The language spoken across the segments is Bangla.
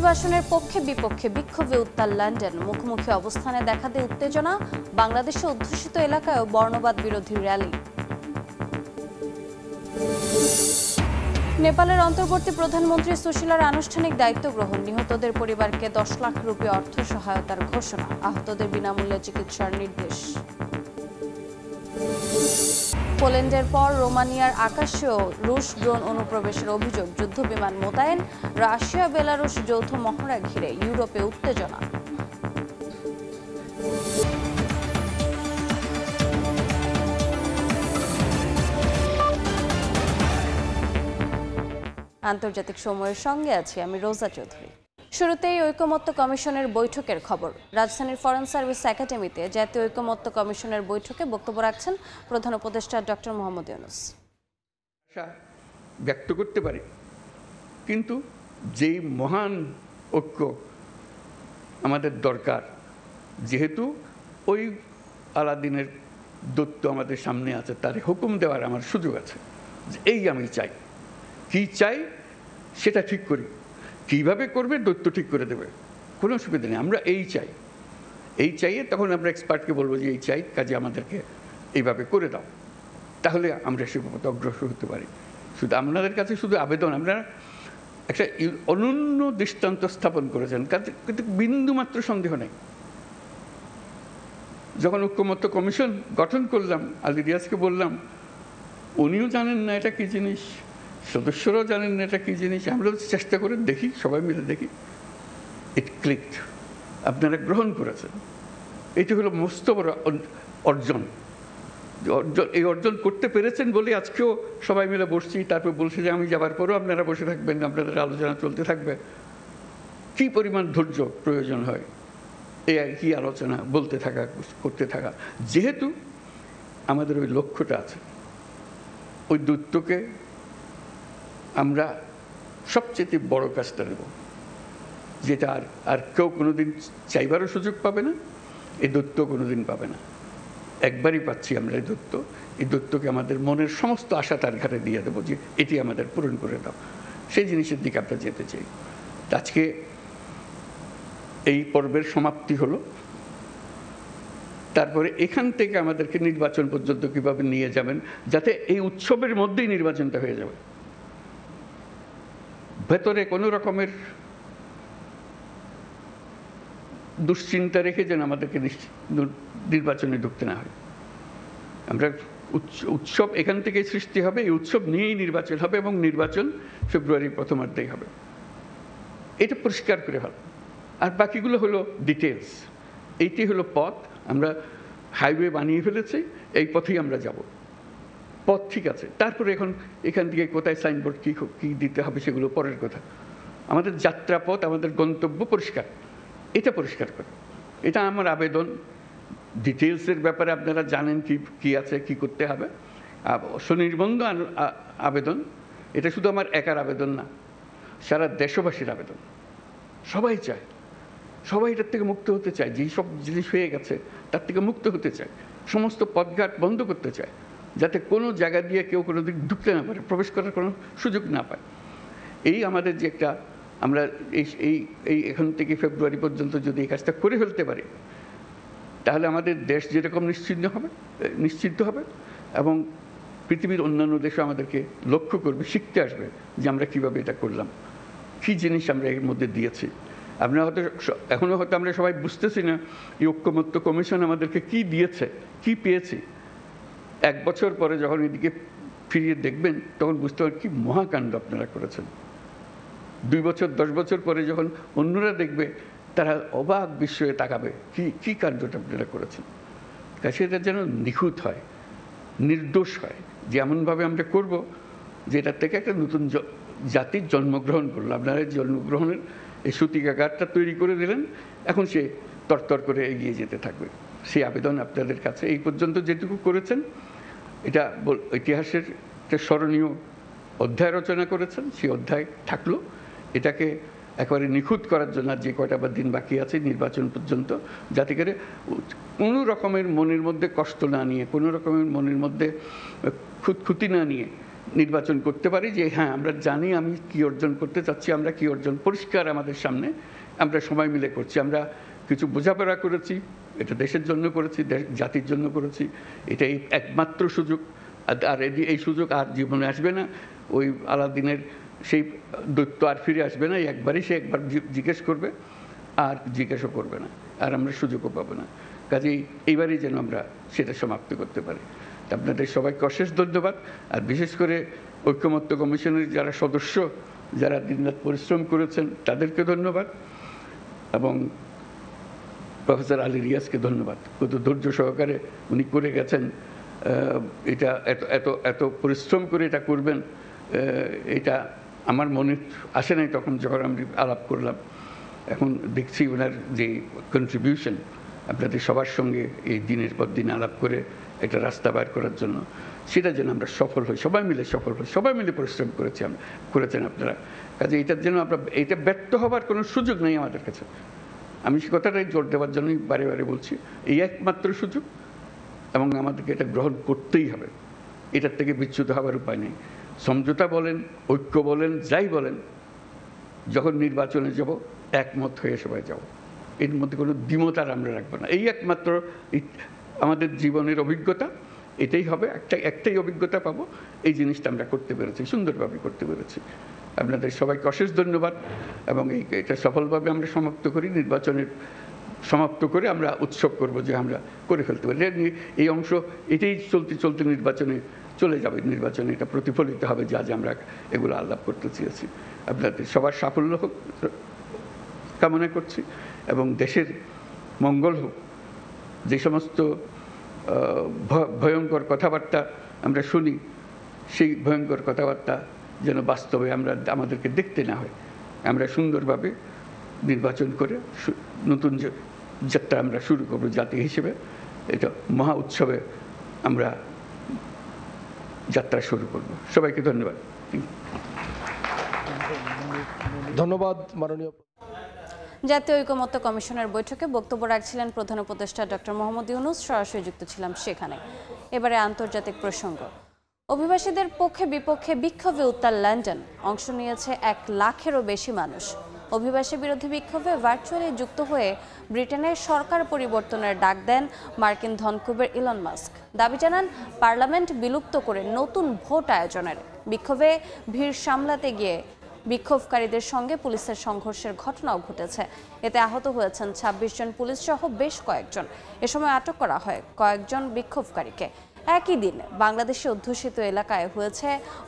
পুনর্নির্বাচনের পক্ষে বিপক্ষে বিক্ষোভে উত্তাল লন্ডন, মুখোমুখি অবস্থানে দেখা দেয় উত্তেজনা। বাংলাদেশে অধ্যুষিত এলাকায়ও বর্ণবাদ বিরোধী র্যালি। নেপালের অন্তর্বর্তী প্রধানমন্ত্রী সুশীলার আনুষ্ঠানিক দায়িত্ব গ্রহণ, নিহতদের পরিবারকে 10 লাখ রুপি অর্থ সহায়তার ঘোষণা, আহতদের বিনামূল্যে চিকিৎসার নির্দেশ। পোল্যান্ডের পর রোমানিয়ার আকাশেও রুশ ড্রোন অনুপ্রবেশের অভিযোগ, যুদ্ধবিমান মোতায়েন। রাশিয়া বেলারুশ যৌথ মহড়া ঘিরে ইউরোপে উত্তেজনা। আন্তর্জাতিক সময়ের সঙ্গে আছি আমি রোজা চৌধুরী। শুরুতেই ঐকমত্য কমিশনের বৈঠকের খবর। রাজধানীর ফরেন সার্ভিস একাডেমিতে জাতীয় ঐকমত্য কমিশনের বৈঠকে বক্তব্য রাখছেন প্রধান উপদেষ্টা ডক্টর মোহাম্মদ ইউনূস। ব্যক্ত করতে পারি, কিন্তু যেই মহান ঐক্য আমাদের দরকার, যেহেতু ওই আলাদিনের দৈত্য আমাদের সামনে আছে, তার হুকুম দেওয়ার আমার সুযোগ আছে। এই আমি চাই, কি চাই সেটা ঠিক করি, কিভাবে করবে দৈত্য ঠিক করে দেবে, কোনো অসুবিধা নেই। আমরা এই চাই, এই চাইয়ে তখন আমরা এক্সপার্টকে বলবো যে এই চাই, কাজে আমাদেরকে এইভাবে করে দাও, তাহলে আমরা সে পথে অগ্রসর হতে পারি। শুধু আপনাদের কাছে শুধু আবেদন, আপনারা একটা অনন্য দৃষ্টান্ত স্থাপন করেছেন, কাজে কিন্তু বিন্দুমাত্র সন্দেহ নেই। যখন ঐকমত্য কমিশন গঠন করলাম, আলী রিয়াজকে বললাম, উনিও জানেন না এটা কী জিনিস, সদস্যরাও জানেন না এটা কী জিনিস। আমরা চেষ্টা করে দেখি, সবাই মিলে দেখি, ইট ক্লিকড, আপনারা গ্রহণ করেছেন। এটি হলো মস্ত বড় অর্জন। এই অর্জন করতে পেরেছেন বলে আজকেও সবাই মিলে বসছি, তারপর বলছি যে আমি যাবার পরেও আপনারা বসে থাকবেন, আপনাদের আলোচনা চলতে থাকবে। কী পরিমাণ ধৈর্য প্রয়োজন হয় এই একই আলোচনা বলতে থাকা, করতে থাকা। যেহেতু আমাদের ওই লক্ষ্যটা আছে, ওই দৈত্যকে আমরা সবচেয়ে বড় কাজটা নেব, যেটা আর কেউ কোনোদিন চাইবারও সুযোগ পাবে না, এই দৈত্য কোনোদিন পাবে না। একবারই পাচ্ছি আমরা এই দৈত্য। এই দৈত্যকে আমাদের মনের সমস্ত আশা তার ঘাটে দিয়ে দেবো যে এটি আমাদের পূরণ করে দাও। সেই জিনিসের দিকে আমরা যেতে চাই। আজকে এই পর্বের সমাপ্তি হলো, তারপরে এখান থেকে আমাদেরকে নির্বাচন পর্যন্ত কীভাবে নিয়ে যাবেন, যাতে এই উৎসবের মধ্যেই নির্বাচনটা হয়ে যাবে, ভেতরে কোনো রকমের দুশ্চিন্তা রেখে যেন আমাদেরকে নির্বাচনে ঢুকতে না হয়। আমরা উৎসব এখান থেকেই সৃষ্টি হবে, এই উৎসব নিয়েই নির্বাচন হবে এবং নির্বাচন ফেব্রুয়ারির প্রথমার্ধেই হবে। এটা পরিষ্কার করে হবে। আর বাকিগুলো হলো ডিটেলস। এইটি হলো পথ। আমরা হাইওয়ে বানিয়ে ফেলেছি, এই পথেই আমরা যাব। পথ ঠিক আছে, তারপরে এখন এখান থেকে কোথায় সাইনবোর্ড কী দিতে হবে সেগুলো পরের কথা। আমাদের যাত্রাপথ, আমাদের গন্তব্য পরিষ্কার, এটা পরিষ্কার করে। এটা আমার আবেদন। ডিটেলসের ব্যাপারে আপনারা জানেন কি আছে, কি করতে হবে। স্বনির্বন্ধ আবেদন, এটা শুধু আমার একার আবেদন না, সারা দেশবাসীর আবেদন। সবাই চায়, সবাই এটার থেকে মুক্ত হতে চায়। যেই সব জিনিস হয়ে গেছে তার থেকে মুক্ত হতে চায়। সমস্ত পথঘাট বন্ধ করতে চায়, যাতে কোনো জায়গা দিয়ে কেউ কোনো দিক ঢুকতে না পারে, প্রবেশ করার কোনো সুযোগ না পায়। এই আমাদের যে একটা, আমরা এই এখান থেকে ফেব্রুয়ারি পর্যন্ত যদি এই কাজটা করে ফেলতে পারি, তাহলে আমাদের দেশ যেরকম নিশ্চিন্ত হবে এবং পৃথিবীর অন্যান্য দেশও আমাদেরকে লক্ষ্য করবে, শিখতে আসবে যে আমরা কীভাবে এটা করলাম, কী জিনিস আমরা এর মধ্যে দিয়েছি। আমরা হয়তো এখনও হয়তো আমরা সবাই বুঝতেছি না এই ঐকমত্য কমিশন আমাদেরকে কি দিয়েছে, কি পেয়েছি। 1 বছর পরে যখন এদিকে ফিরিয়ে দেখবেন, তখন বুঝতে পারবেন কি মহাকাণ্ড আপনারা করেছেন। 2 বছর 10 বছর পরে যখন অন্যরা দেখবে, তারা অবাক বিস্ময়ে তাকাবে, কি কাণ্ডটা আপনারা করেছেন। কাছে এটা যেন নিখুঁত হয়, নির্দোষ হয়, যেমনভাবে আমরা করব যেটার থেকে একটা নতুন জাতির জন্মগ্রহণ করলো। আপনারা জন্মগ্রহণের এই সূতিকাগারটা তৈরি করে দিলেন, এখন সে তরতর করে এগিয়ে যেতে থাকবে। সেই আবেদন আপনাদের কাছে। এই পর্যন্ত যেটুকু করেছেন, এটা ইতিহাসের একটা স্মরণীয় অধ্যায় রচনা করেছেন, সেই অধ্যায় থাকলো। এটাকে একেবারে নিখুঁত করার জন্য যে কয়টা বা দিন বাকি আছে নির্বাচন পর্যন্ত, যাতে করে কোনো রকমের মনের মধ্যে কষ্ট না নিয়ে, কোনো রকমের মনের মধ্যে খুঁতখুঁতি না নিয়ে নির্বাচন করতে পারি যে হ্যাঁ আমরা জানি আমি কি অর্জন করতে চাচ্ছি, আমরা কি অর্জন পরিষ্কার আমাদের সামনে, আমরা সবাই মিলে করছি। আমরা কিছু বোঝাপড়া করেছি, এটা দেশের জন্য করেছি, জাতির জন্য করেছি, এটাই একমাত্র সুযোগ। আর এই সুযোগ আর জীবনে আসবে না। ওই আলাদিনের সেই দৈত্য আর ফিরে আসবে না। একবারই সে একবার জিজ্ঞেস করবে আর জিজ্ঞেসও করবে না, আর আমরা সুযোগও পাবো না। কাজেই এইবারই যেন আমরা সেটা সমাপ্ত করতে পারি। আপনাদের সবাইকে অশেষ ধন্যবাদ। আর বিশেষ করে ঐকমত্য কমিশনের যারা সদস্য, যারা দিনরাত পরিশ্রম করেছেন, তাদেরকে ধন্যবাদ। এবং প্রফেসর আলী রিয়াজকে ধন্যবাদ। কত ধৈর্য সহকারে উনি করে গেছেন। এটা এত পরিশ্রম করে এটা করবেন, এটা আমার মনে আসে নাই তখন যখন আমি আলাপ করলাম। এখন দেখছি ওনার যে কন্ট্রিবিউশন আপনাদের সবার সঙ্গে এই দিনের পর দিন আলাপ করে একটা রাস্তা বার করার জন্য, সেটা যেন আমরা সফল হই, সবাই মিলে সফল হই। সবাই মিলে পরিশ্রম করেছেন আপনারা। কাজে এটার জন্য আমরা এটা ব্যর্থ হবার কোনো সুযোগ নেই আমাদের কাছে। আমি সে কথাটাই জোর দেওয়ার জন্যই বারে বারে বলছি, এই একমাত্র সুযোগ এবং আমাদেরকে এটা গ্রহণ করতেই হবে। এটার থেকে বিচ্যুত হওয়ার উপায় নেই। সমঝোতা বলেন, ঐক্য বলেন, যাই বলেন, যখন নির্বাচনে যাব একমত হয়ে সবাই যাব। এর মধ্যে কোনো দ্বিমত আর আমরা রাখবো না। এই একমাত্র আমাদের জীবনের অভিজ্ঞতা, এটাই হবে। একটাই অভিজ্ঞতা পাবো। এই জিনিসটা আমরা করতে পেরেছি, সুন্দরভাবে করতে পেরেছি। আপনাদের সবাইকে অশেষ ধন্যবাদ। এবং এটা সফলভাবে আমরা সমাপ্ত করি। নির্বাচনের সমাপ্ত করে আমরা উৎসব করব যে আমরা করে ফেলতে পারি। এই অংশ এটাই চলতে নির্বাচনে চলে যাবে। নির্বাচনে এটা প্রতিফলিত হবে যা আমরা এগুলো আলাপ করতে চেয়েছি। আপনাদের সবার সাফল্য হোক কামনা করছি এবং দেশের মঙ্গল হোক। যে সমস্ত ভয়ঙ্কর কথাবার্তা আমরা শুনি, সেই ভয়ঙ্কর কথাবার্তা যেন বাস্তবে আমাদেরকে দেখতে না হয়। আমরা সুন্দরভাবে নির্বাচন করে নতুন যাত্রা আমরা শুরু করব জাতি হিসেবে। এটা মহা উৎসবে আমরা যাত্রা শুরু করব। সবাইকে ধন্যবাদ। ধন্যবাদ মাননীয়। জাতীয় ঐকমত্য কমিশনের বৈঠকে বক্তব্য রাখছিলেন প্রধান উপদেষ্টা ডক্টর মোহাম্মদ ইউনূস। সরাসরি যুক্ত ছিলাম সেখানে। এবারে আন্তর্জাতিক প্রসঙ্গ। অভিবাসীদের পক্ষে বিপক্ষে বিক্ষোভে উত্তাল লন্ডন। অংশ নিয়েছে 1 লাখেরও বেশি মানুষ। অভিবাসী বিরোধী বিক্ষোভে ভার্চুয়ালি যুক্ত হয়ে ব্রিটেনের সরকার পরিবর্তনের ডাক দেন মার্কিন ধনকুবের ইলন মাস্ক। দাবি জানান পার্লামেন্ট বিলুপ্ত করে নতুন ভোট আয়োজনের। বিক্ষোভে ভিড় সামলাতে গিয়ে বিক্ষোভকারীদের সঙ্গে পুলিশের সংঘর্ষের ঘটনাও ঘটেছে। এতে আহত হয়েছেন 26 জন পুলিশ সহ বেশ কয়েকজন। এ সময় আটক করা হয় কয়েকজন বিক্ষোভকারীকে। একই দিন বাংলাদেশে অধ্যুষিত এলাকায় হয়েছে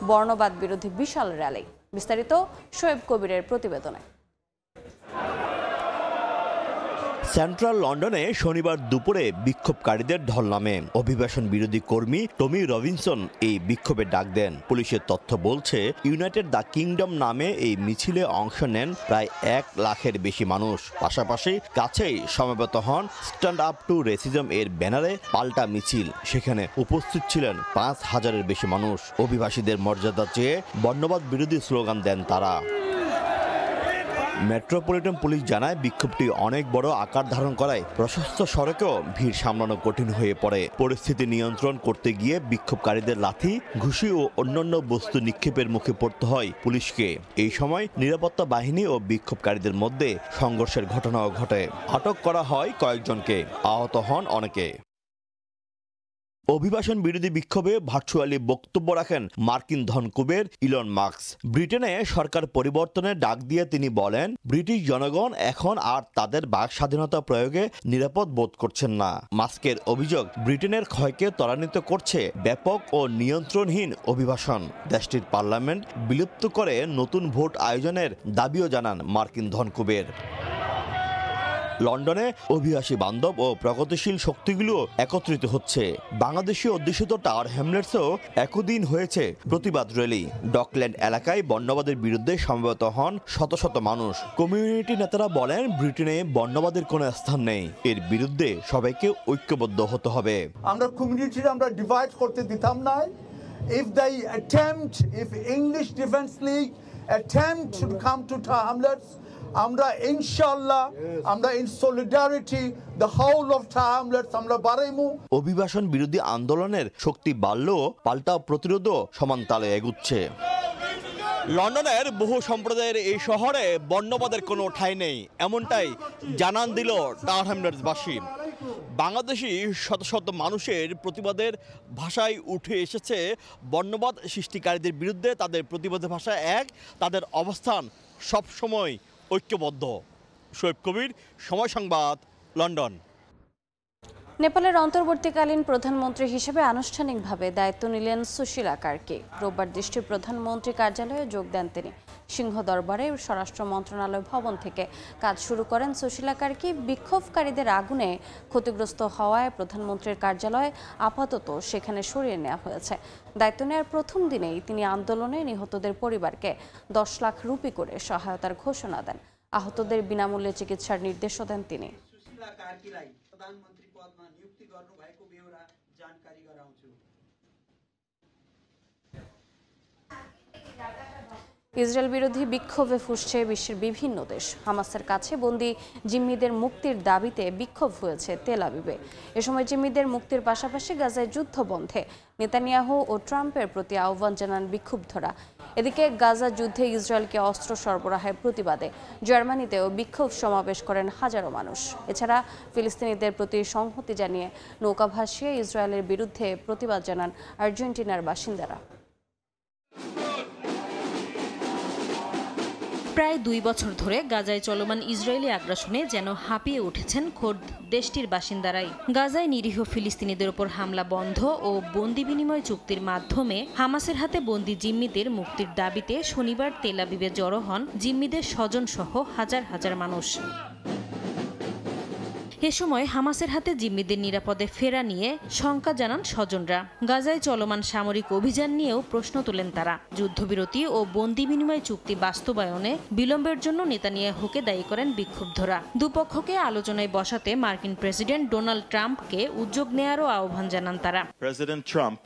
বর্ণবাদ বিরোধী বিশাল র্যালি। বিস্তারিত শোয়েব কবিরের প্রতিবেদনে। সেন্ট্রাল লন্ডনে শনিবার দুপুরে বিক্ষোভকারীদের ঢল নামে। অভিবাসন বিরোধী কর্মী টমি রবিনসন এই বিক্ষোভে ডাক দেন। পুলিশের তথ্য বলছে ইউনাইটেড দ্য কিংডম নামে এই মিছিলে অংশ নেন প্রায় 1 লাখের বেশি মানুষ। পাশাপাশি কাছেই সমবেত হন স্ট্যান্ড আপ টু রেসিজম এর ব্যানারে পাল্টা মিছিল। সেখানে উপস্থিত ছিলেন 5000-এর বেশি মানুষ। অভিবাসীদের মর্যাদা চেয়ে বর্ণবাদ বিরোধী স্লোগান দেন তারা। মেট্রোপলিটন পুলিশ জানায় বিক্ষোভটি অনেক বড় আকার ধারণ করায় প্রশস্ত সড়কেও ভিড় সামলানো কঠিন হয়ে পড়ে। পরিস্থিতি নিয়ন্ত্রণ করতে গিয়ে বিক্ষোভকারীদের লাথি, ঘুষি ও অন্যান্য বস্তু নিক্ষেপের মুখে পড়তে হয় পুলিশকে। এই সময় নিরাপত্তা বাহিনী ও বিক্ষোভকারীদের মধ্যে সংঘর্ষের ঘটনাও ঘটে। আটক করা হয় কয়েকজনকে, আহত হন অনেকে। অভিবাসন বিরোধী বিক্ষোভে ভার্চুয়ালি বক্তব্য রাখেন মার্কিন ধনকুবের ইলন মাস্ক। ব্রিটেনে সরকার পরিবর্তনের ডাক দিয়ে তিনি বলেন, ব্রিটিশ জনগণ এখন আর তাদের বাক স্বাধীনতা প্রয়োগে নিরাপদ বোধ করছেন না। মাস্কের অভিযোগ, ব্রিটেনের ক্ষয়কে ত্বরান্বিত করছে ব্যাপক ও নিয়ন্ত্রণহীন অভিবাসন। দেশটির পার্লামেন্ট বিলুপ্ত করে নতুন ভোট আয়োজনের দাবিও জানান মার্কিন ধনকুবের। লন্ডনে অভিবাসী বান্ধব ও প্রগতিশীল শক্তিগুলো একত্রিত হচ্ছে। বাংলাদেশি অধ্যুষিত টাওয়ার হ্যামলেটসেও একদিন হয়েছে প্রতিবাদ র্যালি। ডকল্যান্ড এলাকায় বর্ণবাদের বিরুদ্ধে সমবেত হন শত শত মানুষ। কমিউনিটি নেতারা বলেন, ব্রিটেনে বর্ণবাদের কোনো স্থান নেই। এর বিরুদ্ধে সবাইকে ঐক্যবদ্ধ হতে হবে। আমরা কমিউনিটি আমরা ডিভাইড করতে দিতাম না। If English Defence League attempt to come to Hamlets, আমরা ইনশাআল্লাহ আমরা in solidarity the whole of Hamlets আমরা বাড়াইমু। অভিবাসন বিরোধী আন্দোলনের শক্তি বাড়লেও পাল্টা প্রতিরোধও সমান তালে এগুচ্ছে। লন্ডনের বহু সম্প্রদায়ের এই শহরে বর্ণবাদের কোনো ঠাঁই নেই, এমনটাই জানান দিল টাওয়ার হ্যামলেটসবাসী। বাংলাদেশি শত শত মানুষের প্রতিবাদের ভাষায় উঠে এসেছে বর্ণবাদ সৃষ্টিকারীদের বিরুদ্ধে। তাদের প্রতিবাদের ভাষা এক, তাদের অবস্থান সবসময় ঐক্যবদ্ধ। শোয়েব কবির, সময় সংবাদ, লন্ডন। নেপালের অন্তর্বর্তীকালীন প্রধানমন্ত্রী হিসেবে আনুষ্ঠানিকভাবে দায়িত্ব নিলেন সুশীলা কার্কি। রোববার দেশটির প্রধানমন্ত্রী কার্যালয়ে যোগ দেন তিনি। সিংহদরবারে স্বরাষ্ট্র মন্ত্রণালয় ভবন থেকে কাজ শুরু করেন সুশীলা কার্কি। বিক্ষোভকারীদের আগুনে ক্ষতিগ্রস্ত হওয়ায় প্রধানমন্ত্রীর কার্যালয় আপাতত সেখানে সরিয়ে নেওয়া হয়েছে। দায়িত্ব নেওয়ার প্রথম দিনেই তিনি আন্দোলনে নিহতদের পরিবারকে 10 লাখ রুপি করে সহায়তার ঘোষণা দেন। আহতদের বিনামূল্যে চিকিৎসার নির্দেশও দেন তিনি। ইসরায়েল বিরোধী বিক্ষোভে ফুঁসছে বিশ্বের বিভিন্ন দেশ। হামাসের কাছে বন্দী জিম্মিদের মুক্তির দাবিতে বিক্ষোভ হয়েছে তেল আবিবে। এ সময় জিম্মিদের মুক্তির পাশাপাশি গাজায় যুদ্ধ বন্ধে নেতানিয়াহু ও ট্রাম্পের প্রতি আহ্বান জানান বিক্ষুব্ধরা। এদিকে গাজা যুদ্ধে ইসরায়েলকে অস্ত্র সরবরাহের প্রতিবাদে জার্মানিতেও বিক্ষোভ সমাবেশ করেন হাজারো মানুষ। এছাড়া ফিলিস্তিনিদের প্রতি সংহতি জানিয়ে নৌকা ভাসিয়ে ইসরায়েলের বিরুদ্ধে প্রতিবাদ জানান আর্জেন্টিনার বাসিন্দারা। প্রায় 2 বছর ধরে গাজায় চলমান ইসরায়েলি আগ্রাসনে যেন হাঁপিয়ে উঠেছেন খোদ দেশটির বাসিন্দারাই। গাজায় নিরীহ ফিলিস্তিনিদের উপর হামলা বন্ধ ও বন্দি বিনিময় চুক্তির মাধ্যমে হামাসের হাতে বন্দি জিম্মিদের মুক্তির দাবিতে শনিবার তেল আবিবে জড়ো হন জিম্মিদের স্বজন সহ হাজার হাজার মানুষ। এ সময় হামাসের হাতে জিম্মিদের নিরাপদে ফেরা নিয়ে শঙ্কা জানান স্বজনরা। গাজায় চলমান সামরিক অভিযান নিয়েও প্রশ্ন তোলেন তারা। যুদ্ধবিরতি ও বন্দি বিনিময় চুক্তি বাস্তবায়নে বিলম্বের জন্য নেতানিয়াহুকে দায়ী করেন বিক্ষুব্ধরা। দুপক্ষকে আলোচনায় বসাতে মার্কিন প্রেসিডেন্ট ডোনাল্ড ট্রাম্পকে উদ্যোগ নেয়ারও আহ্বান জানান তারা। প্রেসিডেন্ট ট্রাম্প,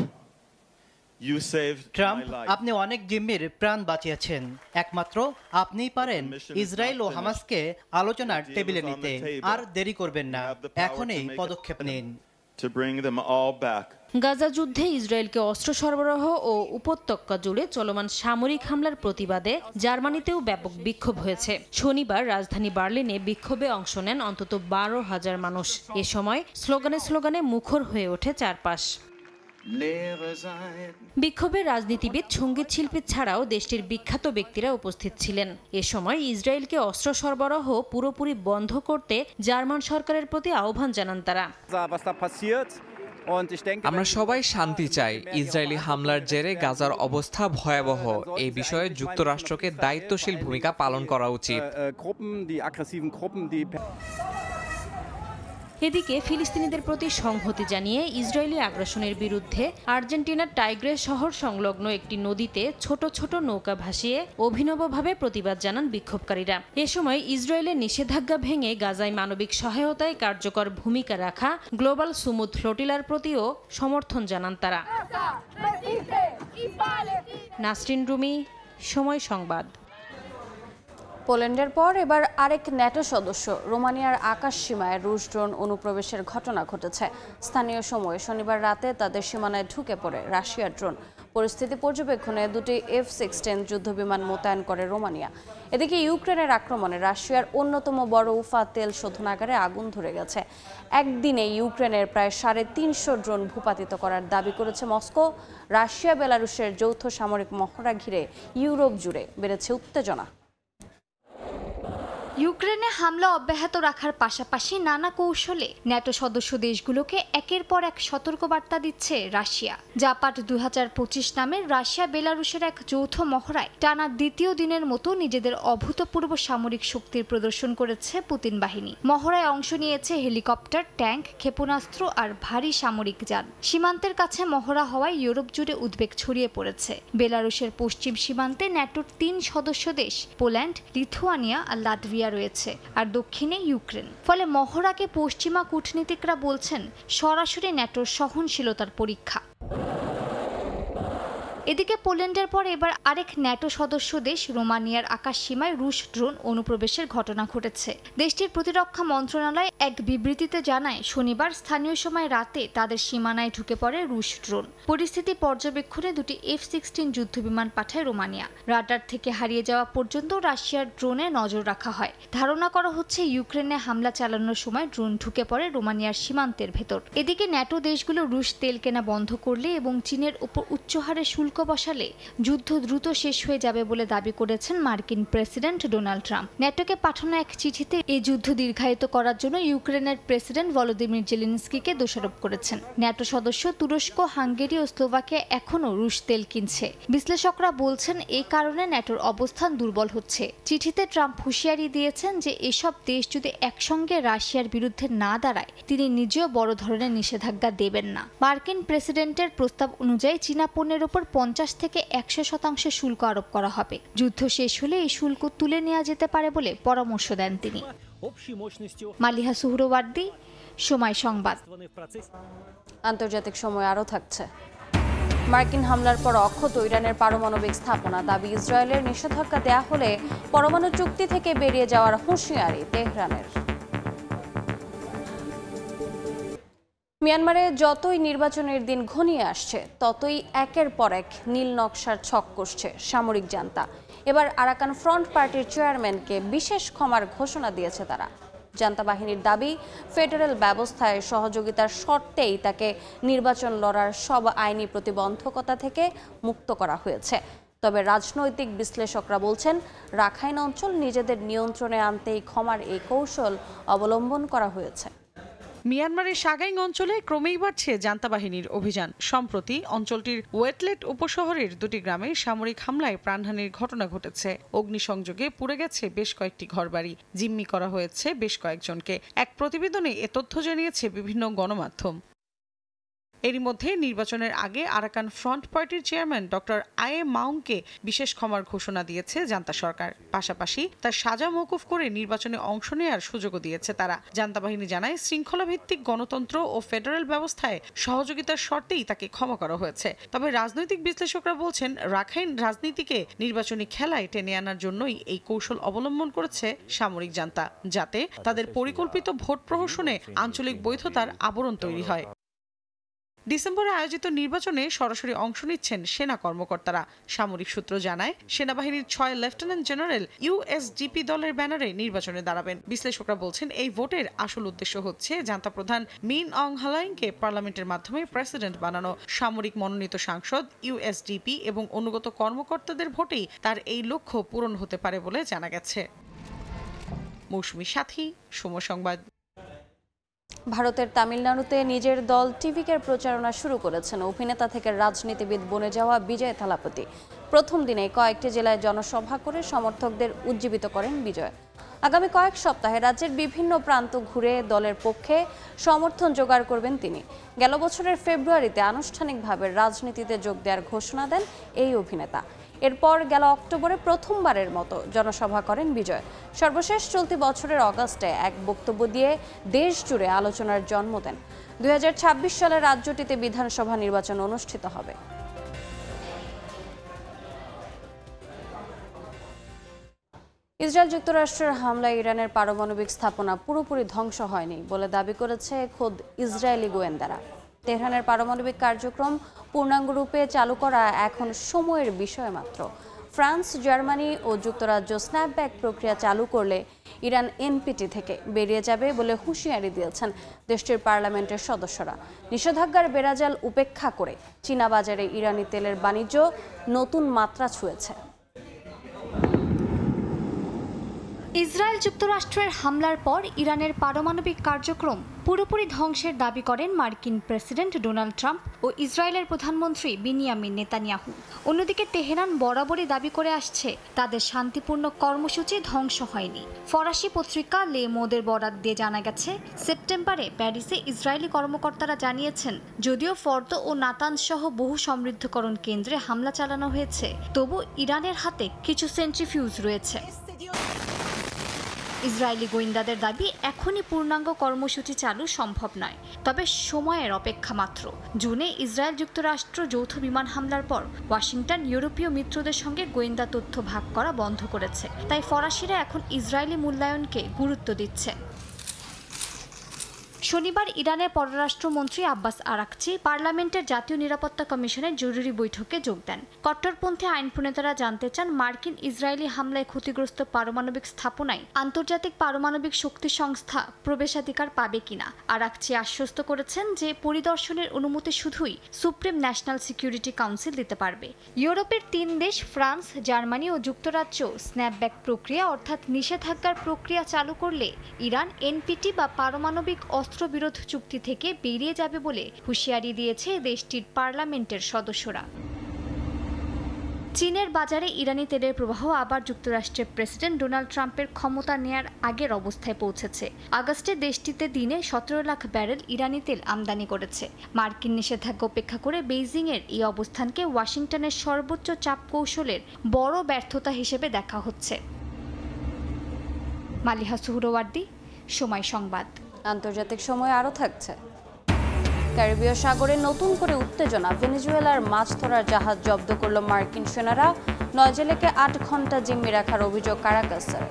আপনি অনেক জিম্মির প্রাণ বাঁচিয়েছেন। একমাত্র আপনিই পারেন ইসরায়েল ও হামাসকে আলোচনার টেবিলে নিতে। আর দেরি করবেন না, এখনই পদক্ষেপ নিন। গাজা যুদ্ধে ইসরায়েলকে অস্ত্র সরবরাহ ও উপত্যকা জুড়ে চলমান সামরিক হামলার প্রতিবাদে জার্মানিতেও ব্যাপক বিক্ষোভ হয়েছে। শনিবার রাজধানী বার্লিনে বিক্ষোভে অংশ নেন অন্তত 12,000 মানুষ। এ সময় স্লোগানে স্লোগানে মুখর হয়ে ওঠে চারপাশ। বিক্ষোভে রাজনীতিবিদ, সঙ্গীত শিল্পী ছাড়াও দেশটির বিখ্যাত ব্যক্তিরা উপস্থিত ছিলেন। এ সময় ইসরায়েলকে অস্ত্র সরবরাহ পুরোপুরি বন্ধ করতে জার্মান সরকারের প্রতি আহ্বান জানান তারা। আমরা সবাই শান্তি চাই। ইসরায়েলি হামলার জেরে গাজার অবস্থা ভয়াবহ। এই বিষয়ে যুক্তরাষ্ট্রকে দায়িত্বশীল ভূমিকা পালন করা উচিত। এদিকে ফিলিস্তিনিদের প্রতি সংহতি জানিয়ে ইসরায়েলি আগ্রাসনের বিরুদ্ধে আর্জেন্টিনার টাইগ্রেস শহর সংলগ্ন একটি নদীতে ছোট ছোট নৌকা ভাসিয়ে অভিনবভাবে প্রতিবাদ জানান বিক্ষোভকারীরা। এ সময় ইসরায়েলের নিষেধাজ্ঞা ভেঙে গাজায় মানবিক সহায়তায় কার্যকর ভূমিকা রাখা গ্লোবাল সুমুদ ফ্লোটিলার প্রতিও সমর্থন জানান তারা। নাসরিন রুমি, সময় সংবাদ। পোল্যান্ডের পর এবার আরেক ন্যাটো সদস্য রোমানিয়ার আকাশ সীমায় রুশ ড্রোন অনুপ্রবেশের ঘটনা ঘটেছে। স্থানীয় সময় শনিবার রাতে তাদের সীমানায় ঢুকে পড়ে রাশিয়ার ড্রোন। পরিস্থিতি পর্যবেক্ষণে দুটি F-16 যুদ্ধবিমান মোতায়েন করে রোমানিয়া। এদিকে ইউক্রেনের আক্রমণে রাশিয়ার অন্যতম বড় উফা তেল শোধনাগারে আগুন ধরে গেছে। একদিনে ইউক্রেনের প্রায় 350 ড্রোন ভূপাতিত করার দাবি করেছে মস্কো। রাশিয়া বেলারুশের যৌথ সামরিক মহড়া ঘিরে ইউরোপ জুড়ে বেড়েছে উত্তেজনা। ইউক্রেনে হামলা অব্যাহত রাখার পাশাপাশি নানা কৌশলে ন্যাটো সদস্য দেশগুলোকে একের পর এক সতর্কবার্তা দিচ্ছে রাশিয়া। জাপাট 2025 নামের রাশিয়া বেলারুশের এক যৌথ মহড়ায় টানা দ্বিতীয় দিনের মতো নিজেদের অভূতপূর্ব সামরিক শক্তির প্রদর্শন করেছে পুতিন বাহিনী। মহড়ায় অংশ নিয়েছে হেলিকপ্টার, ট্যাঙ্ক, ক্ষেপণাস্ত্র আর ভারী সামরিক যান। সীমান্তের কাছে মহড়া হওয়ায় ইউরোপ জুড়ে উদ্বেগ ছড়িয়ে পড়েছে। বেলারুশের পশ্চিম সীমান্তে ন্যাটোর 3 সদস্য দেশ পোল্যান্ড, লিথুয়ানিয়া আর লাটভিয়া রয়েছে, আর দক্ষিণে ইউক্রেন। ফলে মহড়াকে পশ্চিমা কূটনীতিকরা বলছেন সরাসরি ন্যাটোর সহনশীলতার পরীক্ষা। এদিকে পোল্যান্ডের পর এবার আরেক ন্যাটো সদস্য দেশ রোমানিয়ার আকাশ সীমায় রুশ ড্রোন অনুপ্রবেশের ঘটনা ঘটেছে। দেশটির প্রতিরক্ষা মন্ত্রণালয় এক বিবৃতিতে জানায়, শনিবার স্থানীয় সময় রাতে তাদের সীমানায় ঢুকে পড়ে রুশ ড্রোন। পরিস্থিতি পর্যবেক্ষণে দুটি F-16 যুদ্ধবিমান পাঠায় রোমানিয়া। রাডার থেকে হারিয়ে যাওয়া পর্যন্ত রাশিয়ার ড্রোনে নজর রাখা হয়। ধারণা করা হচ্ছে ইউক্রেনে হামলা চালানোর সময় ড্রোন ঢুকে পড়ে রোমানিয়ার সীমান্তের ভেতর। এদিকে ন্যাটো দেশগুলো রুশ তেল কেনা বন্ধ করলে এবং চীনের উপর উচ্চহারে শুল্ক বসালে যুদ্ধ দ্রুত শেষ হয়ে যাবে বলে দাবি করেছেন মার্কিন প্রেসিডেন্ট ডোনাল্ড ট্রাম্প। ন্যাটোকে পাঠানো এক চিঠিতে এই যুদ্ধ দীর্ঘায়িত করার জন্য ইউক্রেনের প্রেসিডেন্ট ভলোদিমির জেলেনস্কিকে দোষারোপ করেছেন। ন্যাটো সদস্য তুরস্ক, হাঙ্গেরি ও স্লোভাকিয়া এখনও রুশ তেল কিনছে। বিশ্লেষকরা বলছেন এই কারণে ন্যাটোর অবস্থান দুর্বল হচ্ছে। চিঠিতে ট্রাম্প হুঁশিয়ারি দিয়েছেন যে এসব দেশ যদি একসঙ্গে রাশিয়ার বিরুদ্ধে না দাঁড়ায় তিনি নিজেও বড় ধরনের নিষেধাজ্ঞা দেবেন না। মার্কিন প্রেসিডেন্টের প্রস্তাব অনুযায়ী চীনা পণ্যের উপর 50 থেকে 100% শুল্ক আরোপ করা হবে। যুদ্ধ শেষ হলে এই শুল্ক তুলে নেওয়া যেতে পারে বলে পরামর্শ দেন তিনি। মালিহা সুহরওয়ার্দী, সময় সংবাদ। আন্তর্জাতিক সময় আরও থাকছে। মার্কিন হামলার পর অক্ষত ইরানের পারমাণবিক স্থাপনা, দাবি ইসরায়েলের নিষেধাজ্ঞা দেয়া হলে পরমাণু চুক্তি থেকে বেরিয়ে যাওয়ার হুঁশিয়ারি তেহরানের। মিয়ানমারে যতই নির্বাচনের দিন ঘনিয়ে আসছে ততই একের পর এক নীল নকশার ছক কষছে সামরিক জান্তা। এবার আরাকান ফ্রন্ট পার্টির চেয়ারম্যানকে বিশেষ ক্ষমার ঘোষণা দিয়েছে তারা। জান্তা বাহিনীর দাবি, ফেডারেল ব্যবস্থায় সহযোগিতার শর্তেই তাকে নির্বাচন লড়ার সব আইনি প্রতিবন্ধকতা থেকে মুক্ত করা হয়েছে। তবে রাজনৈতিক বিশ্লেষকরা বলছেন, রাখাইন অঞ্চল নিজেদের নিয়ন্ত্রণে আনতেই ক্ষমার এই কৌশল অবলম্বন করা হয়েছে। মিয়ানমারের সাগাইং অঞ্চলে ক্রমেই বাড়ছে জান্তা বাহিনীর অভিযান। সম্প্রতি অঞ্চলটির ওয়েটলেট উপশহরের দুটি গ্রামে সামরিক হামলায় প্রাণহানির ঘটনা ঘটেছে। অগ্নিসংযোগে পুড়ে গেছে বেশ কয়েকটি ঘরবাড়ি, জিম্মি করা হয়েছে বেশ কয়েকজনকে। এক প্রতিবেদনে এ তথ্য জানিয়েছে বিভিন্ন গণমাধ্যম। এরই মধ্যে নির্বাচনের আগে আরাকান ফ্রন্ট পার্টির চেয়ারম্যান ডক্টর আয়ে মাউংকে বিশেষ ক্ষমার ঘোষণা দিয়েছে জান্তা সরকার। পাশাপাশি তার সাজা মওকুফ করে নির্বাচনে অংশ নেওয়ার সুযোগও দিয়েছে তারা। জান্তা বাহিনী জানায়, শৃঙ্খলা ভিত্তিক গণতন্ত্র ও ফেডারেল ব্যবস্থায় সহযোগিতার শর্তেই তাকে ক্ষমা করা হয়েছে। তবে রাজনৈতিক বিশ্লেষকরা বলছেন, রাখাইন রাজনীতিকে নির্বাচনী খেলায় টেনে আনার জন্যই এই কৌশল অবলম্বন করেছে সামরিক জান্তা, যাতে তাদের পরিকল্পিত ভোট প্রহসনে আঞ্চলিক বৈধতার আবরণ তৈরি হয়। ডিসেম্বরে আয়োজিত নির্বাচনে সরাসরি অংশ নিচ্ছেন সেনা কর্মকর্তারা। সামরিক সূত্র জানায়, সেনাবাহিনীর 6 লেফটেন্যান্ট জেনারেল USDP দলের ব্যানারে নির্বাচনে দাঁড়াবেন। বিশ্লেষকরা বলছেন, এই ভোটের আসল উদ্দেশ্য হচ্ছে জান্তা প্রধান মিন অং হ্লাইংকে পার্লামেন্টের মাধ্যমে প্রেসিডেন্ট বানানো। সামরিক মনোনীত সাংসদ, USDP এবং অনুগত কর্মকর্তাদের ভোটেই তার এই লক্ষ্য পূরণ হতে পারে বলে জানা গেছে। মৌসুমী সাথী, সময় সংবাদ। ভারতের তামিলনাড়ুতে নিজের দল টিভিকের প্রচারণা শুরু করেছেন অভিনেতা থেকে রাজনীতিবিদ বনে যাওয়া বিজয় থালাপতি। প্রথম দিনে কয়েকটি জেলায় জনসভা করে সমর্থকদের উজ্জীবিত করেন বিজয়। আগামী কয়েক সপ্তাহে রাজ্যের বিভিন্ন প্রান্ত ঘুরে দলের পক্ষে সমর্থন জোগাড় করবেন তিনি। গেল বছরের ফেব্রুয়ারিতে আনুষ্ঠানিকভাবে রাজনীতিতে যোগ দেওয়ার ঘোষণা দেন এই অভিনেতা। এরপর গেল অক্টোবরে প্রথমবারের মতো জনসভা করেন বিজয়। সর্বশেষ চলতি বছরের অগাস্টে এক বক্তব্য দিয়ে দেশ জুড়ে আলোচনার জন্ম দেন। 2026 সালে রাজ্যটিতে বিধানসভা নির্বাচন অনুষ্ঠিত হবে। ইসরায়েল যুক্তরাষ্ট্রের হামলায় ইরানের পারমাণবিক স্থাপনা পুরোপুরি ধ্বংস হয়নি বলে দাবি করেছে খোদ ইসরায়েলি গোয়েন্দারা। তেহরানের পারমাণবিক কার্যক্রম পূর্ণাঙ্গরূপে চালু করা এখন সময়ের বিষয় মাত্র। ফ্রান্স, জার্মানি ও যুক্তরাজ্য স্ন্যাপব্যাক প্রক্রিয়া চালু করলে ইরান NPT থেকে বেরিয়ে যাবে বলে হুঁশিয়ারি দিয়েছেন দেশটির পার্লামেন্টের সদস্যরা। নিষেধাজ্ঞার বেড়াজাল উপেক্ষা করে চীনা বাজারে ইরানি তেলের বাণিজ্য নতুন মাত্রা ছুঁয়েছে। ইসরায়েল যুক্তরাষ্ট্রের হামলার পর ইরানের পারমাণবিক কার্যক্রম পুরোপুরি ধ্বংসের দাবি করেন মার্কিন প্রেসিডেন্ট ডোনাল্ড ট্রাম্প ও ইসরায়েলের প্রধানমন্ত্রী বিনিয়ামিন নেতানিয়াহু। অন্যদিকে তেহরান বরাবরই দাবি করে আসছে তাদের শান্তিপূর্ণ কর্মসূচি ধ্বংস হয়নি। ফরাসি পত্রিকা লে মোদের বরাত দিয়ে জানা গেছে, সেপ্টেম্বরে প্যারিসে ইসরায়েলি কর্মকর্তারা জানিয়েছেন যদিও ফর্দ ও নাতানজ সহ বহু সমৃদ্ধকরণ কেন্দ্রে হামলা চালানো হয়েছে, তবু ইরানের হাতে কিছু সেন্ট্রিফিউজ রয়েছে। ইসরায়েলি গোয়েন্দাদের দাবি এখনই পূর্ণাঙ্গ কর্মসূচি চালু সম্ভব নয়, তবে সময়ের অপেক্ষা মাত্র। জুনে ইসরায়েল যুক্তরাষ্ট্র যৌথ বিমান হামলার পর ওয়াশিংটন ইউরোপীয় মিত্রদের সঙ্গে গোয়েন্দা তথ্য ভাগ করা বন্ধ করেছে, তাই ফরাসিরা এখন ইসরায়েলি মূল্যায়নকে গুরুত্ব দিচ্ছে। শনিবার ইরানের পররাষ্ট্রমন্ত্রী আব্বাস আরাকচি পার্লামেন্টের জাতীয় নিরাপত্তা কমিশনের জরুরি বৈঠকে যোগ দেন। কট্টরপন্থী আইন প্রণেতারা জানতে চান মার্কিন ইসরায়েলি হামলায় ক্ষতিগ্রস্ত পারমাণবিক স্থাপনায় আন্তর্জাতিক পারমাণবিক শক্তি সংস্থা প্রবেশাধিকার পাবে কিনা। আরাকচি আশ্বস্ত করেছেন যে পরিদর্শনের অনুমতি শুধুই সুপ্রিম ন্যাশনাল সিকিউরিটি কাউন্সিল দিতে পারবে। ইউরোপের 3 দেশ ফ্রান্স, জার্মানি ও যুক্তরাজ্য স্ন্যাপব্যাক প্রক্রিয়া অর্থাৎ নিষেধাজ্ঞার প্রক্রিয়া চালু করলে ইরান এনপিটি বা পারমাণবিক অস্ত্রবিরোধ চুক্তি থেকে বেরিয়ে যাবে বলে হুঁশিয়ারি দিয়েছে দেশটির পার্লামেন্টের সদস্যরা। চীনের বাজারে ইরানি তেলের প্রবাহ আবার যুক্তরাষ্ট্রের প্রেসিডেন্ট ডোনাল্ড ট্রাম্পের ক্ষমতা নেয়ার আগের অবস্থায় পৌঁছেছে। আগস্টে দেশটিতে দিনে 17 লাখ ব্যারেল ইরানি তেল আমদানি করেছে। মার্কিন নিষেধাজ্ঞা উপেক্ষা করে বেইজিংয়ের এই অবস্থানকে ওয়াশিংটনের সর্বোচ্চ চাপ কৌশলের বড় ব্যর্থতা হিসেবে দেখা হচ্ছে। মালিহা সুহরওয়ার্দী, সময় সংবাদ। আন্তর্জাতিক সময় আরও থাকছে। ক্যারিবীয় সাগরে নতুন করে উত্তেজনা, ভেনেজুয়েলার মাছ ধরার জাহাজ জব্দ করল মার্কিন সেনারা। 9 জেলেকে 8 ঘন্টা জিম্মি রাখার অভিযোগ কারাকাসের।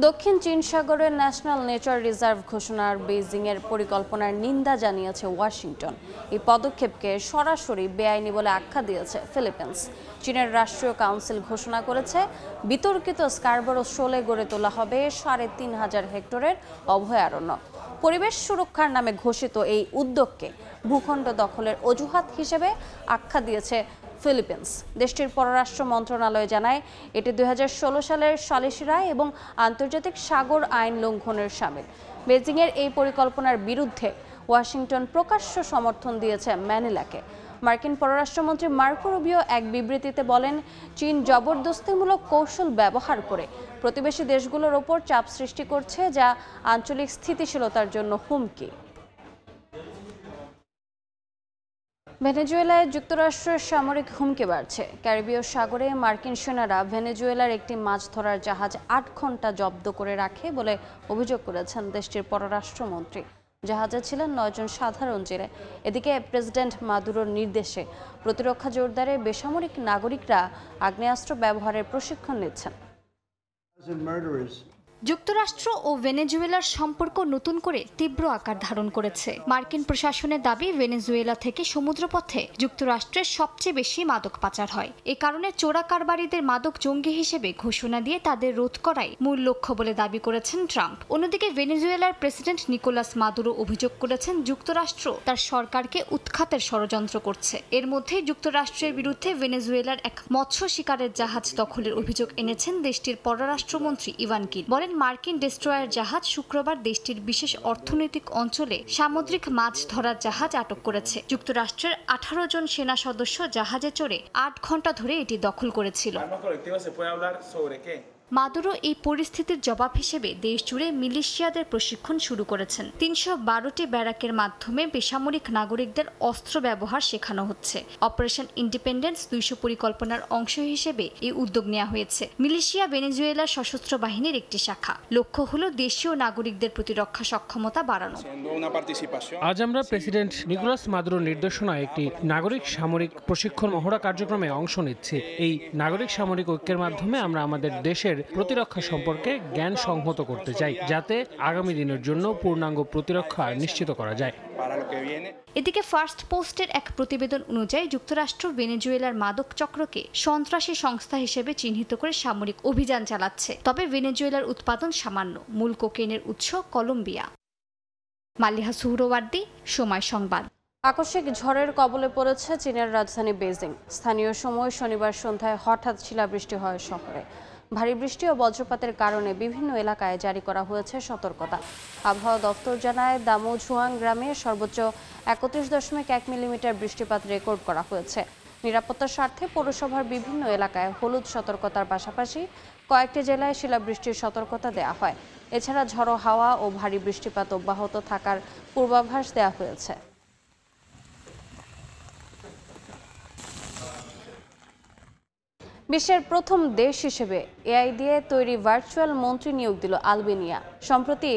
দক্ষিণ চীন সাগরের ন্যাশনাল নেচার রিজার্ভ ঘোষণার বেইজিংয়ের পরিকল্পনার নিন্দা জানিয়েছে ওয়াশিংটন। এই পদক্ষেপকে সরাসরি বেআইনি বলে আখ্যা দিয়েছে ফিলিপিন্স। চীনের রাষ্ট্রীয় কাউন্সিল ঘোষণা করেছে বিতর্কিত স্কারবোরো শোলে গড়ে তোলা হবে 3500 হেক্টরের অভয়ারণ্য। পরিবেশ সুরক্ষার নামে ঘোষিত এই উদ্যোগকে ভূখণ্ড দখলের অজুহাত হিসেবে আখ্যা দিয়েছে ফিলিপিন্স। দেশটির পররাষ্ট্র মন্ত্রণালয় জানায় এটি 2016 সালের সালিসি রায় এবং আন্তর্জাতিক সাগর আইন লঙ্ঘনের শামিল। বেজিংয়ের এই পরিকল্পনার বিরুদ্ধে ওয়াশিংটন প্রকাশ্য সমর্থন দিয়েছে ম্যানিলাকে। মার্কিন পররাষ্ট্রমন্ত্রী মার্কো রুবিও এক বিবৃতিতে বলেন, চীন জবরদস্তিমূলক কৌশল ব্যবহার করে প্রতিবেশী দেশগুলোর ওপর চাপ সৃষ্টি করছে, যা আঞ্চলিক স্থিতিশীলতার জন্য হুমকি। ভেনেজুয়েলায় যুক্তরাষ্ট্রের সামরিক হুমকি বাড়ছে। ক্যারিবীয় সাগরে মার্কিন সেনারা ভেনেজুয়েলার একটি মাছ ধরার জাহাজ 8 ঘন্টা জব্দ করে রাখে বলে অভিযোগ করেছেন দেশটির পররাষ্ট্রমন্ত্রী। জাহাজে ছিলেন 9 জন সাধারণ জেলে। এদিকে প্রেসিডেন্ট মাদুরোর নির্দেশে প্রতিরক্ষা জোরদারে বেসামরিক নাগরিকরা আগ্নেয়াস্ত্র ব্যবহারের প্রশিক্ষণ নিচ্ছেন। যুক্তরাষ্ট্র ও ভেনেজুয়েলার সম্পর্ক নতুন করে তীব্র আকার ধারণ করেছে। মার্কিন প্রশাসনের দাবি, ভেনেজুয়েলা থেকে সমুদ্রপথে যুক্তরাষ্ট্রের সবচেয়ে বেশি মাদক পাচার হয়। এ কারণে চোরা কারবারিদের মাদক জঙ্গি হিসেবে ঘোষণা দিয়ে তাদের রোধ করাই মূল লক্ষ্য বলে দাবি করেছেন ট্রাম্প। অন্যদিকে ভেনেজুয়েলার প্রেসিডেন্ট নিকোলাস মাদুরো অভিযোগ করেছেন যুক্তরাষ্ট্র তার সরকারকে উৎখাতের ষড়যন্ত্র করছে। এর মধ্যে যুক্তরাষ্ট্রের বিরুদ্ধে ভেনেজুয়েলার এক মৎস্য শিকারের জাহাজ দখলের অভিযোগ এনেছেন দেশটির পররাষ্ট্রমন্ত্রী ইভান কিন। বলেন, মার্কিন ডেস্ট্রয়ার জাহাজ শুক্রবার দেশটির বিশেষ অর্থনৈতিক অঞ্চলে সামুদ্রিক মাছ ধরার জাহাজ আটক করেছে। যুক্তরাষ্ট্রের 18 জন সেনা সদস্য জাহাজে চড়ে 8 ঘন্টা ধরে এটি দখল করেছিল। মাদুরো এই পরিস্থিতির জবাব হিসেবে দেশ জুড়ে মিলিশিয়াদের প্রশিক্ষণ শুরু করেছেন। 312টি ব্যারাকের মাধ্যমে বেসামরিক নাগরিকদের অস্ত্র ব্যবহার শেখানো হচ্ছে। অপারেশন ইন্ডিপেন্ডেন্স 200 পরিকল্পনার অংশ হিসেবে এই উদ্যোগ নেওয়া হয়েছে। মিলিশিয়া ভেনেজুয়েলার সশস্ত্র বাহিনীর একটি শাখা। লক্ষ্য হলো দেশীয় নাগরিকদের প্রতিরক্ষা সক্ষমতা বাড়ানো। আজ আমরা প্রেসিডেন্ট নিকোলাস মাদুরোর নির্দেশনায় একটি নাগরিক সামরিক প্রশিক্ষণ মহড়া কার্যক্রমে অংশ নিচ্ছি। এই নাগরিক সামরিক ঐক্যের মাধ্যমে আমরা আমাদের দেশের প্রতিরক্ষা সম্পর্কে জ্ঞান সংহত করতে চাই, যাতে আগামী দিনের জন্য পূর্ণাঙ্গ প্রতিরক্ষা নিশ্চিত করা যায়। এদিকে ফার্স্ট পোস্টের এক প্রতিবেদন অনুযায়ী যুক্তরাষ্ট্র ভেনেজুয়েলার মাদক চক্রকে সন্ত্রাসী সংস্থা হিসেবে চিহ্নিত করে সামরিক অভিযান চালাচ্ছে। তবে ভেনেজুয়েলার উৎপাদন সামান্য। মূল কোকেনের উৎস কলম্বিয়া। মালিহা সুহরওয়ার্দী, সময় সংবাদ। আকস্মিক ঝড়ের কবলে পড়েছে চীনের রাজধানী বেইজিং। স্থানীয় সময় শনিবার সন্ধ্যায় হঠাৎ শিলাবৃষ্টি হয় শহরে। ভারী বৃষ্টি ও বজ্রপাতের কারণে বিভিন্ন এলাকায় জারি করা হয়েছে সতর্কতা। আবহাওয়া দপ্তর জানায়, দামোঝুয়াং গ্রামে সর্বোচ্চ 31.1 মিলিমিটার বৃষ্টিপাত রেকর্ড করা হয়েছে। নিরাপত্তার স্বার্থে পৌরসভার বিভিন্ন এলাকায় হলুদ সতর্কতার পাশাপাশি কয়েকটি জেলায় শিলাবৃষ্টির সতর্কতা দেওয়া হয়। এছাড়া ঝড়ো হাওয়া ও ভারী বৃষ্টিপাত অব্যাহত থাকার পূর্বাভাস দেওয়া হয়েছে। বিশ্বের প্রথম দেশ হিসেবে এআই দিয়ে তৈরি ভার্চুয়াল মন্ত্রী নিয়োগ দিল আলবেনিয়া। সম্প্রতি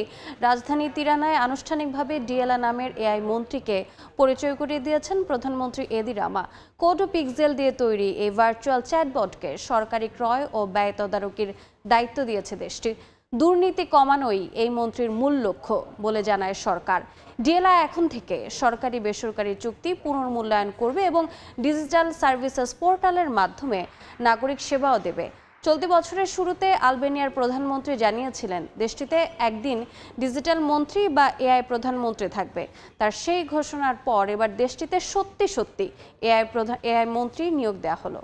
রাজধানী তিরানায় আনুষ্ঠানিকভাবে ডিএলা নামের এআই মন্ত্রীকে পরিচয় করিয়ে দিয়েছেন প্রধানমন্ত্রী এদি রামা। কোড ও পিক্সেল দিয়ে তৈরি এই ভার্চুয়াল চ্যাটবটকে সরকারি ক্রয় ও ব্যয় তদারকির দায়িত্ব দিয়েছে দেশটি। দুর্নীতি কমানোই এই মন্ত্রীর মূল লক্ষ্য বলে জানায় সরকার। ডিএলা এখন থেকে সরকারি বেসরকারি চুক্তি পুনর্মূল্যায়ন করবে এবং ডিজিটাল সার্ভিসেস পোর্টালের মাধ্যমে নাগরিক সেবাও দেবে। চলতি বছরের শুরুতে আলবেনিয়ার প্রধানমন্ত্রী জানিয়েছিলেন দেশটিতে একদিন ডিজিটাল মন্ত্রী বা এআই প্রধানমন্ত্রী থাকবে। তার সেই ঘোষণার পর এবার দেশটিতে সত্যি এআই মন্ত্রী নিয়োগ দেওয়া হলো।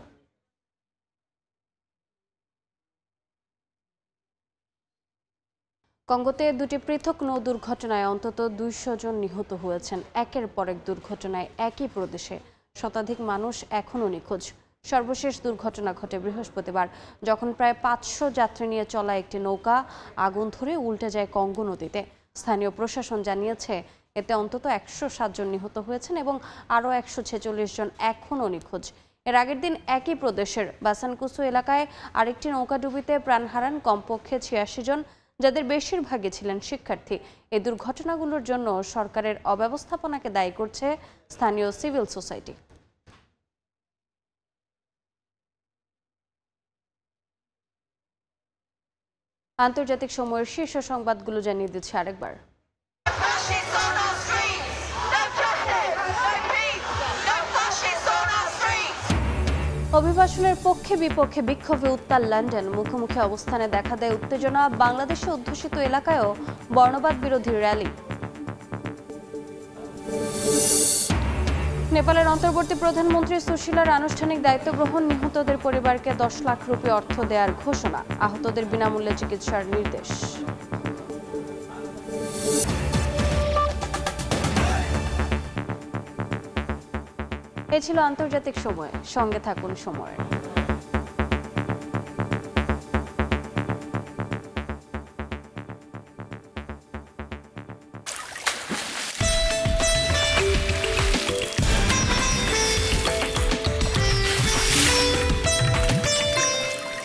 কঙ্গোতে দুটি পৃথক নৌ দুর্ঘটনায় অন্তত 200 জন নিহত হয়েছেন। একের পর এক দুর্ঘটনায় একই প্রদেশে শতাধিক মানুষ এখনও নিখোঁজ। সর্বশেষ দুর্ঘটনা ঘটে বৃহস্পতিবার, যখন প্রায় 500 যাত্রী নিয়ে চলা একটি নৌকা আগুন ধরে উল্টে যায় কঙ্গো নদীতে। স্থানীয় প্রশাসন জানিয়েছে এতে অন্তত 107 জন নিহত হয়েছেন এবং আরও 146 জন এখনও নিখোঁজ। এর আগের দিন একই প্রদেশের বাসানকুসু এলাকায় আরেকটি নৌকাডুবিতে প্রাণ হারান কমপক্ষে 86 জন, যাদের বেশিরভাগই ছিলেন শিক্ষার্থী। এই দুর্ঘটনাগুলোর জন্য সরকারের অব্যবস্থাপনাকে দায়ী করছে স্থানীয় সিভিল সোসাইটি। আন্তর্জাতিক সময়ের শীর্ষ সংবাদগুলো জানিয়ে দিচ্ছে আরেকবার। অভিবাসনের পক্ষে বিপক্ষে বিক্ষোভে উত্তাল লন্ডন। মুখোমুখি অবস্থানে দেখা দেয় উত্তেজনা। বাংলাদেশে অধ্যুষিত এলাকায়ও বর্ণবাদ বিরোধী র্যালি। নেপালের অন্তর্বর্তী প্রধানমন্ত্রী সুশীলার আনুষ্ঠানিক দায়িত্ব গ্রহণ, নিহতদের পরিবারকে 10 লাখ রুপি অর্থ দেওয়ার ঘোষণা, আহতদের বিনামূল্যে চিকিৎসার নির্দেশ। এ ছিল আন্তর্জাতিক সময়। সঙ্গে থাকুন সময়ের।